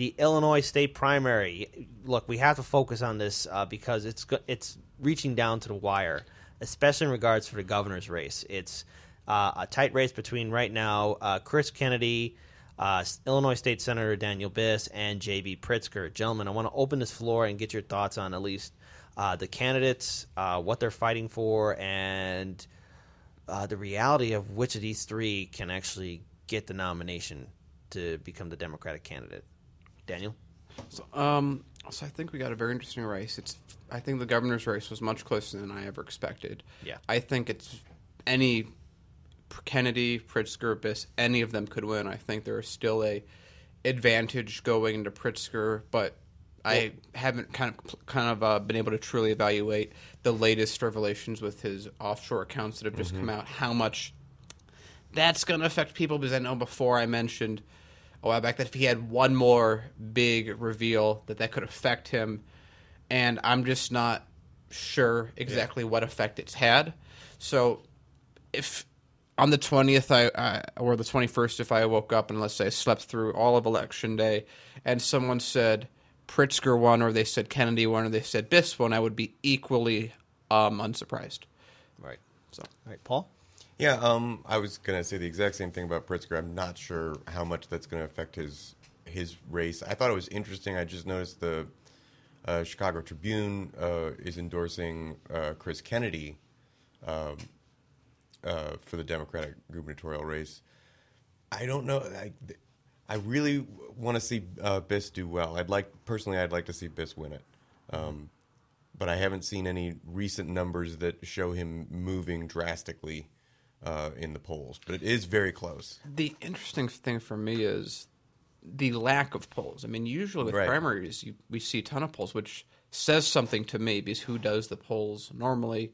the Illinois state primary. Look, we have to focus on this because it's reaching down to the wire, especially in regards to the governor's race. It's a tight race between right now Chris Kennedy, Illinois State Senator Daniel Biss, and J.B. Pritzker. Gentlemen, I want to open this floor and get your thoughts on at least the candidates, what they're fighting for, and the reality of which of these three can actually get the nomination to become the Democratic candidate. Daniel? So I think we got a very interesting race. I think the governor's race was much closer than I ever expected. Yeah. I think it's any Kennedy, Pritzker, Biss, any of them could win. I think there is still a advantage going into Pritzker, but I haven't kind of been able to truly evaluate the latest revelations with his offshore accounts that have just come out, how much that's going to affect people, because I know before I mentioned a while back that if he had one more big reveal that could affect him, and I'm just not sure exactly what effect it's had. So if on the 20th or the 21st, if I woke up and let's say I slept through all of Election Day and someone said Pritzker won, or they said Kennedy won, or they said Biss won, I would be equally unsurprised. Right. So, all right, Paul? Yeah, I was going to say the exact same thing about Pritzker. I'm not sure how much that's going to affect his race. I thought it was interesting. I just noticed the Chicago Tribune is endorsing Chris Kennedy for the Democratic gubernatorial race. I don't know. I really want to see Biss do well. I'd like to see Biss win it. But I haven't seen any recent numbers that show him moving drastically in the polls, but it is very close. The interesting thing for me is the lack of polls. I mean, usually with primaries, we see a ton of polls, which says something to me, because who does the polls? Normally,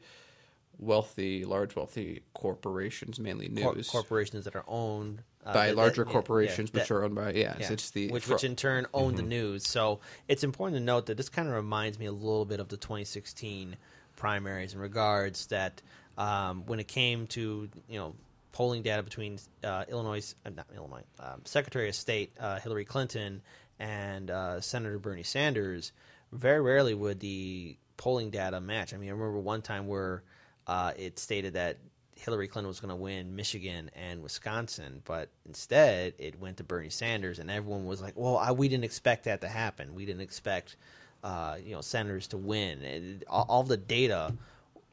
large wealthy corporations, mainly news. Corporations that are owned by larger corporations, which are owned by, it's the... Which in turn own the news. So it's important to note that this kind of reminds me a little bit of the 2016 primaries in regards that when it came to polling data between Secretary of State Hillary Clinton and Senator Bernie Sanders, very rarely would the polling data match. I mean, I remember one time where it stated that Hillary Clinton was going to win Michigan and Wisconsin, but instead it went to Bernie Sanders, and everyone was like, "Well, we didn't expect that to happen. We didn't expect senators to win." And all the data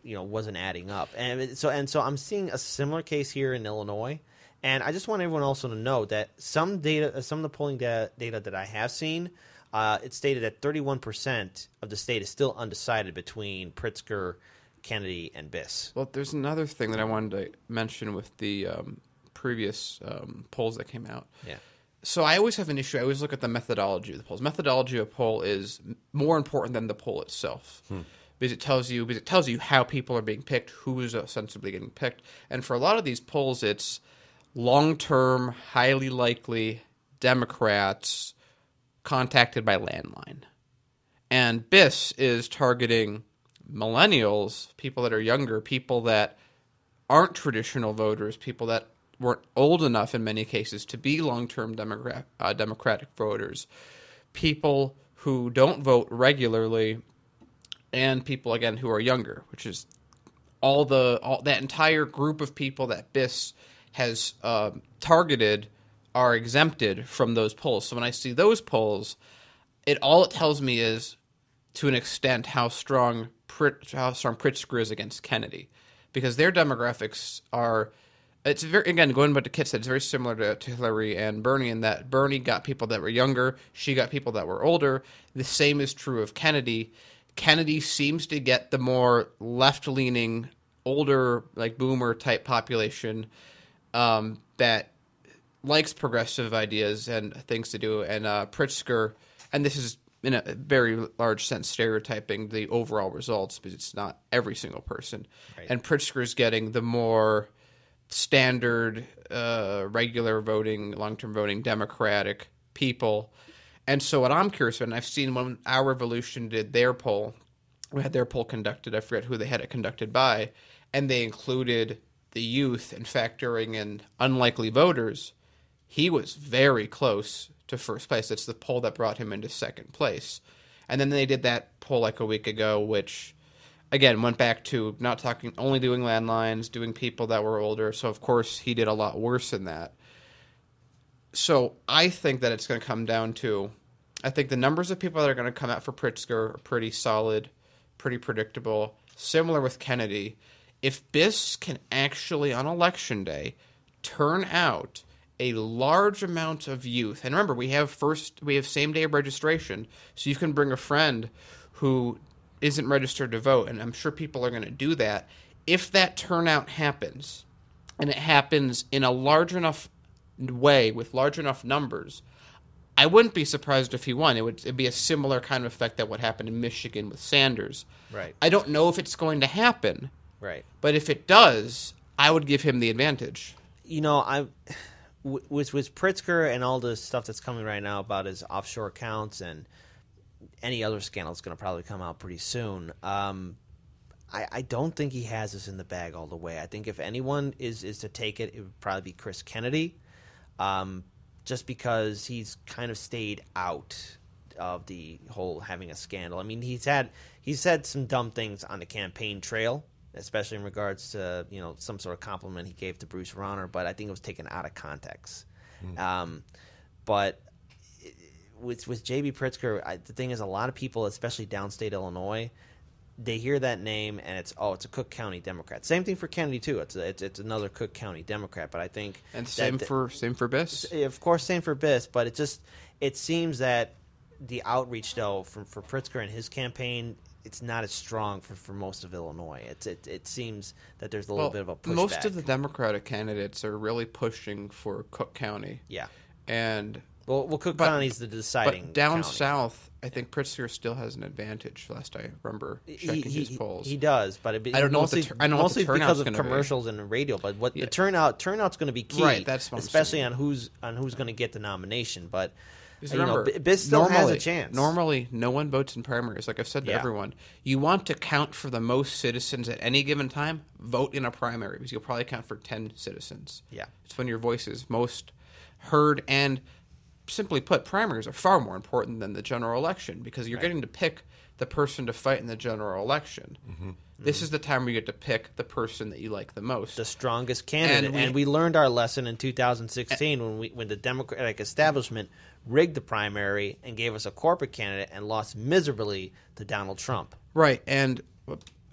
wasn't adding up, and so I'm seeing a similar case here in Illinois, and I just want everyone also to know that some of the polling data that I have seen, it stated that 31% of the state is still undecided between Pritzker, Kennedy, and Biss. Well, there's another thing that I wanted to mention with the previous polls that came out. Yeah. So I always have an issue. I always look at the methodology of the polls. Methodology of a poll is more important than the poll itself. Because it tells you how people are being picked, who is ostensibly getting picked. And for a lot of these polls, it's long-term, highly likely Democrats contacted by landline. And Biss is targeting millennials, people that are younger, people that aren't traditional voters, people that weren't old enough in many cases to be long-term Democratic voters, people who don't vote regularly, and people, again, who are younger, which is all that entire group of people that Biss has targeted are exempted from those polls. So when I see those polls, all it tells me is, to an extent, how strong Pritzker is against Kennedy, because their demographics are. It's very, again, going back to Kit said, it's very similar to Hillary and Bernie, in that Bernie got people that were younger, she got people that were older. The same is true of Kennedy. Kennedy seems to get the more left-leaning, older, like boomer type population that likes progressive ideas and things to do. And Pritzker, and this is in a very large sense stereotyping the overall results, because it's not every single person. Right. And Pritzker's getting the more standard, regular voting, long-term voting, Democratic people. And so what I'm curious about, and I've seen when Our Revolution did their poll, we had their poll conducted, I forget who they had it conducted by, and they included the youth and factoring in unlikely voters. he was very close to first place. It's the poll that brought him into second place. And then they did that poll like a week ago, which, again, went back to not talking, only doing landlines, doing people that were older. So, of course, he did a lot worse than that. So I think that it's going to come down to, I think the numbers of people that are going to come out for Pritzker are pretty solid, pretty predictable, similar with Kennedy. If Biss can actually, on Election Day, turn out a large amount of youth, and remember, we have same day of registration, so you can bring a friend who isn't registered to vote, and I'm sure people are going to do that. If that turnout happens, and it happens in a large enough way with large enough numbers, I wouldn't be surprised if he won. It'd be a similar kind of effect that what happened in Michigan with Sanders. Right. I don't know if it's going to happen. Right. But if it does, I would give him the advantage. You know, with Pritzker and all the stuff that's coming right now about his offshore accounts and any other scandal that's going to probably come out pretty soon, I don't think he has this in the bag all the way. I think if anyone is to take it, it would probably be Chris Kennedy, just because he's kind of stayed out of the whole having a scandal. I mean, he's said some dumb things on the campaign trail, especially in regards to, you know, some sort of compliment he gave to Bruce Rauner, but I think it was taken out of context. But with J.B. Pritzker, the thing is, a lot of people, especially downstate Illinois, they hear that name and it's a Cook County Democrat. Same thing for Kennedy too. It's another Cook County Democrat. But I think same for Biss. Of course, same for Biss. But it seems that the outreach though for Pritzker and his campaign, it's not as strong for most of Illinois. It seems that there's a little bit of a pushback. Most of the Democratic candidates are really pushing for Cook County. Yeah. And Cook County's the deciding. But down county. South, I think Pritzker still has an advantage. Last I remember checking his polls, he does. But I don't know. Mostly what the because of be. Commercials and radio. But the turnout's going to be key, right? That's what especially on who's going to get the nomination. But remember, Biss still has a chance. Normally, no one votes in primaries. Like I've said to everyone, you want to count for the most citizens at any given time. Vote in a primary because you'll probably count for 10 citizens. Yeah, it's when your voice is most heard. And simply put, primaries are far more important than the general election because you're getting to pick the person to fight in the general election. Mm-hmm. This is the time where you get to pick the person that you like the most, the strongest candidate. And we learned our lesson in 2016 when the Democratic establishment rigged the primary and gave us a corporate candidate and lost miserably to Donald Trump. Right, and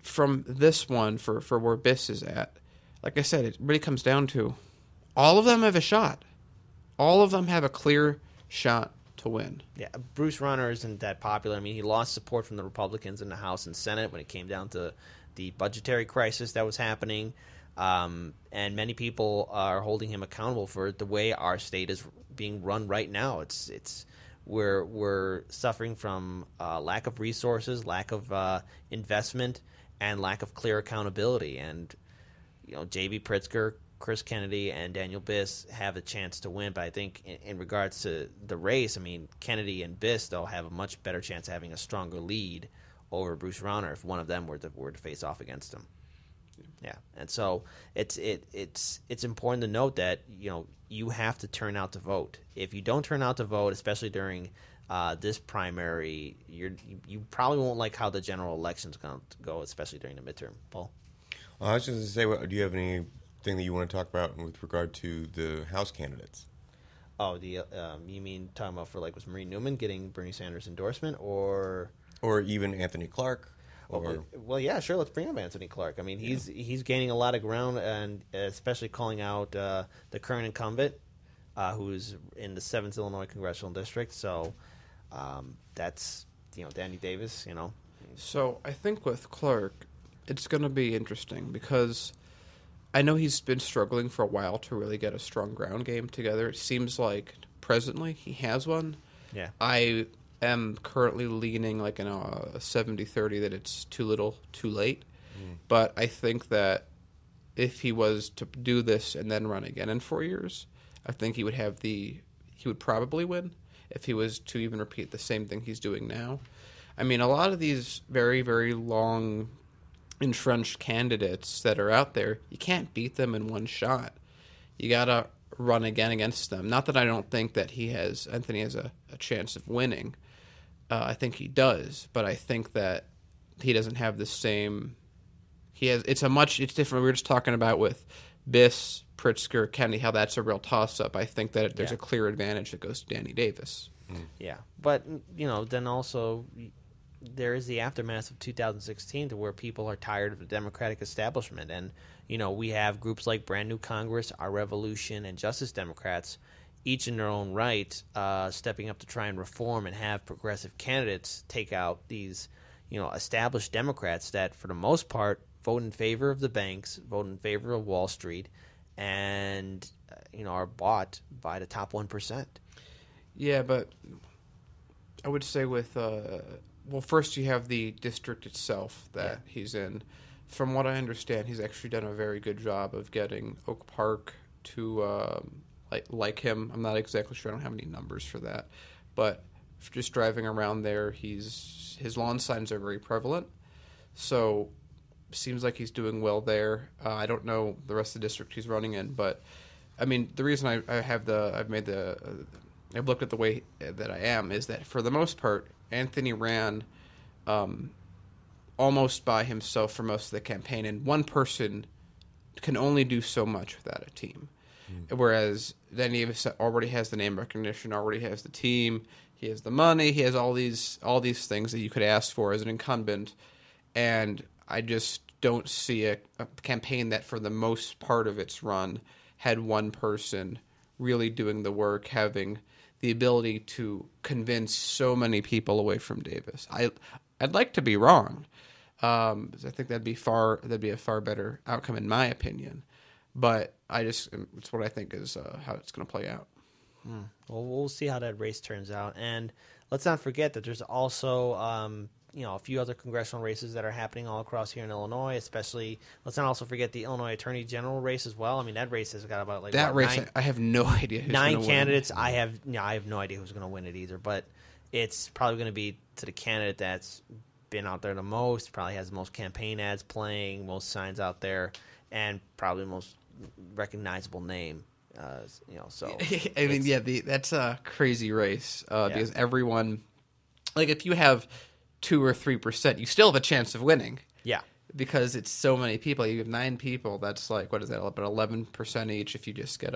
from this one for where Biss is at, like I said, it really comes down to all of them have a shot. All of them have a clear shot to win. Yeah, Bruce Rauner isn't that popular. I mean, he lost support from the Republicans in the House and Senate when it came down to the budgetary crisis that was happening. And many people are holding him accountable for the way our state is being run right now. We're suffering from lack of resources, lack of investment, and lack of clear accountability. And J.B. Pritzker, Chris Kennedy, and Daniel Biss have a chance to win. But I think in regards to the race, I mean, Kennedy and Biss, they'll have a much better chance of having a stronger lead over Bruce Rauner if one of them were to face off against him. Yeah, and so it's important to note that you have to turn out to vote. If you don't turn out to vote, especially during this primary, you probably won't like how the general election's going to go, especially during the midterm. Paul? I was just going to say, do you have anything that you want to talk about with regard to the House candidates? Oh, you mean talking about was Marie Newman getting Bernie Sanders' endorsement, or even Anthony Clark? Well, yeah, sure. Let's bring up Anthony Clark. I mean, he's gaining a lot of ground, and especially calling out the current incumbent, who's in the 7th Illinois Congressional District. So that's Danny Davis. So I think with Clark, it's going to be interesting because I know he's been struggling for a while to really get a strong ground game together. It seems like presently he has one. Yeah, I am currently leaning a 70-30 that it's too little, too late. But I think that if he was to do this and then run again in 4 years, I think he would probably win if he was to even repeat the same thing he's doing now. I mean, a lot of these very, very long entrenched candidates that are out there, you can't beat them in one shot. You gotta run again against them. Not that I don't think that Anthony has a chance of winning. I think he does, but I think that he doesn't have the same. It's different. We were just talking about with Biss, Pritzker, Kennedy, how that's a real toss-up. I think that there's a clear advantage that goes to Danny Davis. Yeah, but then also there is the aftermath of 2016 to where people are tired of the Democratic establishment, and we have groups like Brand New Congress, Our Revolution, and Justice Democrats, each in their own right, stepping up to try and reform and have progressive candidates take out these established Democrats that, for the most part, vote in favor of the banks, vote in favor of Wall Street, and are bought by the top 1%. Yeah, but I would say with first you have the district itself that he's in. From what I understand, he's actually done a very good job of getting Oak Park to like him. I'm not exactly sure. I don't have any numbers for that, but just driving around there, his lawn signs are very prevalent. So seems like he's doing well there. I don't know the rest of the district he's running in, but I mean the reason I've looked at the way that I am is that for the most part, Anthony ran almost by himself for most of the campaign, and one person can only do so much without a team. Whereas Danny Davis already has the name recognition, already has the team, he has the money, he has all these things that you could ask for as an incumbent, and I just don't see a campaign that for the most part of its run had one person really doing the work, having the ability to convince so many people away from Davis. I'd like to be wrong. I think that'd be a far better outcome in my opinion. But it's what I think is how it's going to play out. Well, we'll see how that race turns out. And let's not forget that there's also a few other congressional races that are happening all across here in Illinois, especially, let's not also forget the Illinois Attorney General race as well. I mean, that race has got about I have no idea who's 9 candidates. Win. I have no idea who's going to win it either, but it's probably going to be to the candidate that's been out there the most, probably has the most campaign ads playing, most signs out there, and probably the most recognizable name. So I mean, that's a crazy race because everyone, like, if you have 2 or 3%, you still have a chance of winning. Yeah, because it's so many people. You have 9 people. That's like, what is that? About 11% each. If you just get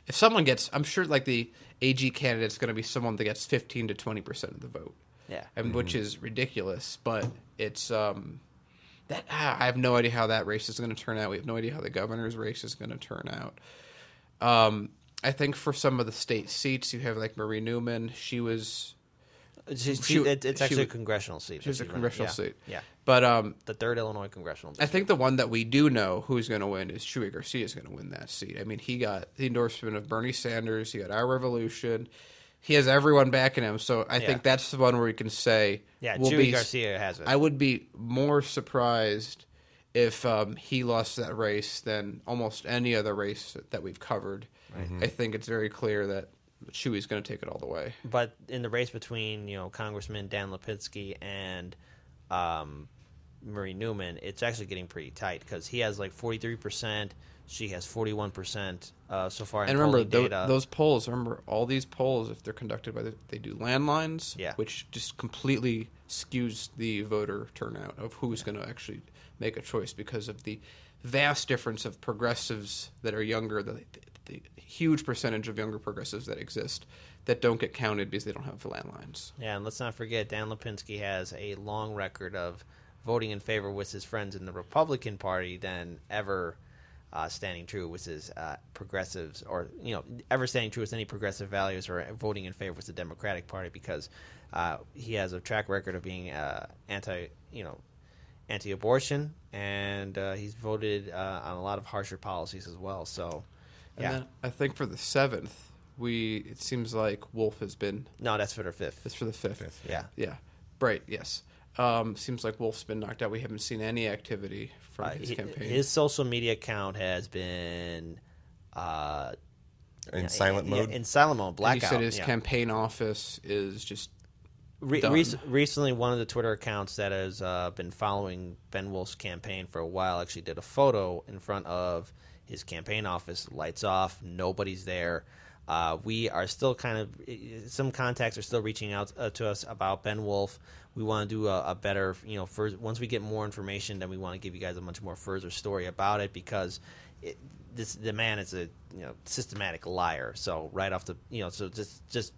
if someone gets, I'm sure like the AG candidate's going to be someone that gets 15 to 20% of the vote. Yeah, which is ridiculous. But it's I have no idea how that race is going to turn out. We have no idea how the governor's race is going to turn out. I think for some of the state seats, you have like Marie Newman. It's actually a congressional seat. She was a congressional seat. Yeah. But the 3rd Illinois congressional district. I think the one that we do know who's going to win is Chuy Garcia is going to win that seat. I mean, he got the endorsement of Bernie Sanders. He got Our Revolution. He has everyone backing him. So I think that's the one where we can say, Chuy Garcia has it. I would be more surprised if he lost that race than almost any other race that we've covered. Right. I think it's very clear that Chuy's going to take it all the way. But in the race between Congressman Dan Lipinski and Marie Newman, it's actually getting pretty tight because he has like 43%, she has 41% so far. And remember, those polls. Remember, all these polls, if they're conducted they do landlines, which just completely skews the voter turnout of who's going to actually make a choice because of the vast difference of progressives that are younger, the huge percentage of younger progressives that exist that don't get counted because they don't have landlines. Yeah, and let's not forget, Dan Lipinski has a long record of voting in favor with his friends in the Republican Party than ever standing true with his progressives, or ever standing true with any progressive values, or voting in favor with the Democratic Party, because he has a track record of being anti-abortion, and he's voted on a lot of harsher policies as well. So, and then I think for the 7th, it seems like Wolf has been. No, that's for the 5th. It's for the 5th. Yeah. Right. Yes. Seems like Wolf's been knocked out. We haven't seen any activity from his campaign. His social media account has been in silent mode. In silent mode, blackout. And he said his campaign office is just recently, one of the Twitter accounts that has been following Ben Wolf's campaign for a while actually did a photo in front of his campaign office lights off. Nobody's there. We are still kind of some contacts are still reaching out to us about Ben Wolf. We want to do a better, once we get more information, then we want to give you guys a much more further story about it because the man is a systematic liar. So right off the so just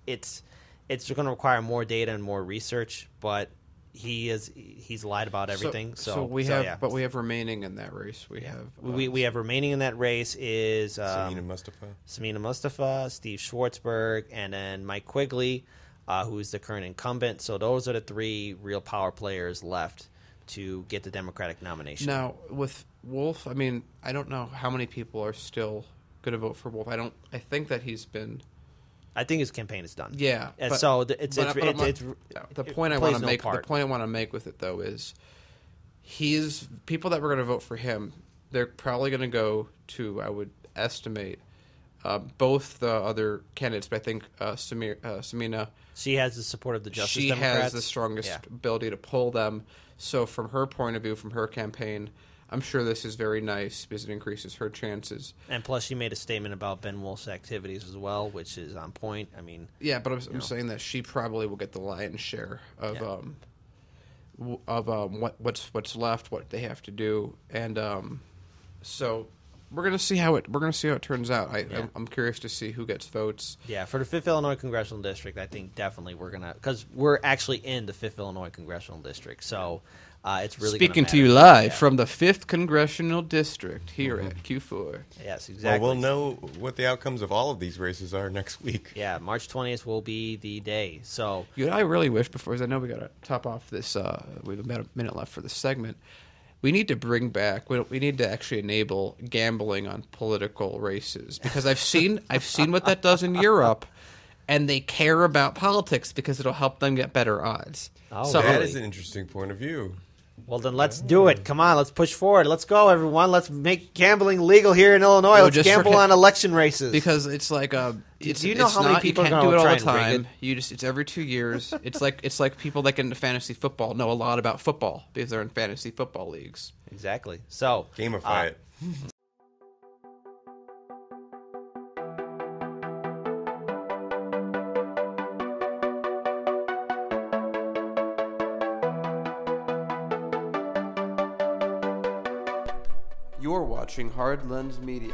it's going to require more data and more research, but he's lied about everything. So we have, but we have remaining in that race. We have remaining in that race is Samina Mustafa, Steve Schwartzberg, and then Mike Quigley, who is the current incumbent. So those are the three real power players left to get the Democratic nomination. Now with Wolf, I mean, I don't know how many people are still going to vote for Wolf. I think that he's been. I think his campaign is done. Yeah, and but, so the point I want to make with it though is people that were going to vote for him. They're probably going to go to, I would estimate, both the other candidates. But I think Samina. She has the support of the Justice She Democrats. has the strongest ability to pull them. So from her point of view, from her campaign, I'm sure this is very nice because it increases her chances. And plus, she made a statement about Ben Wolf's activities as well, which is on point. I mean, yeah, but I'm saying that she probably will get the lion's share of what's left, what they have to do, and so we're gonna see how it turns out. I'm curious to see who gets votes. Yeah, for the 5th Illinois Congressional District, I think definitely because we're actually in the 5th Illinois Congressional District, so. It's really speaking to you live from the 5th Congressional District here at Q4. Yes, exactly. Well, we'll know what the outcomes of all of these races are next week. Yeah, March 20th will be the day. So, I really wish because I know we got to top off this. We have about a minute left for this segment. We need to bring back. We need to actually enable gambling on political races because I've seen what that does in Europe, and they care about politics because it'll help them get better odds. Oh, so that is an interesting point of view. Well, then let's do it. Come on, let's push forward. Let's go, everyone. Let's make gambling legal here in Illinois. Let's gamble on election races. Because it's like do you know how many people are going to try and rig it? It's every 2 years. It's like people that get into fantasy football know a lot about football because they're in fantasy football leagues. Exactly. So gamify it. You're watching Hard Lens Media.